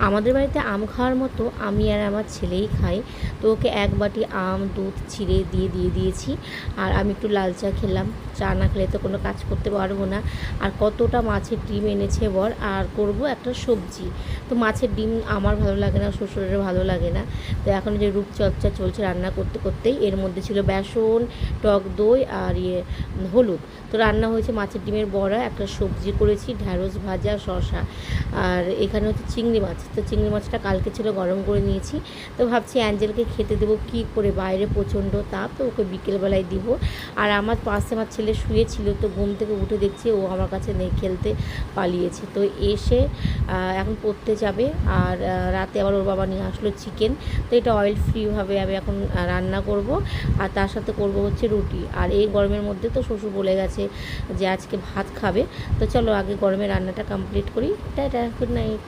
আমাদের বাড়িতে আম খাওয়ার মতো আমি আর আমার ছেলেই খাই। তো ওকে এক বাটি আম দুধ চিড়ে দিয়ে দিয়েছি। আর আমি একটু লাল চা খেলাম। চা না খেলে তো কোনো কাজ করতে পারবো না। আর কতটা মাছের ডিম এনেছে বর, আর করব একটা সবজি। তো মাছের ডিম আমার ভালো লাগে না, শ্বশুরের ভালো লাগে না। তো এখন যে রূপচর্চা চলছে রান্না করতে করতেই, এর মধ্যে ছিল বেসন, টক দই আর হলুদ। তো রান্না হয়েছে মাছের ডিমের বড়া, একটা সবজি করেছি, ঢ্যাঁড়স ভাজা, শসা। আর এখানে হচ্ছে চিংড়ি মাছ। তো চিংড়ি মাছটা কালকে ছিল, গরম করে নিয়েছি। তো ভাবছি অ্যাঞ্জেলকে খেতে দেবো কী করে, বাইরে প্রচণ্ড তাপ, তো ওকে বিকেলবেলায় দিব। আর আমার পাশে আমার ছেলে শুয়েছিল, তো ঘুম থেকে উঠে দেখছি ও আমার কাছে নেই, খেলতে পালিয়েছে। তো এসে এখন পড়তে যাবে। আর রাতে আবার ওর বাবা নিয়ে আসলো চিকেন। তো এটা অয়েল ফ্রিভাবে আমি এখন রান্না করব। আর তার সাথে করব হচ্ছে রুটি। আর এই গরমের মধ্যে তো শ্বশুর বলে গেছে যে আজকে ভাত খাবে। তো চলো আগে গরমে রান্নাটা কমপ্লিট করি। Tata, good night.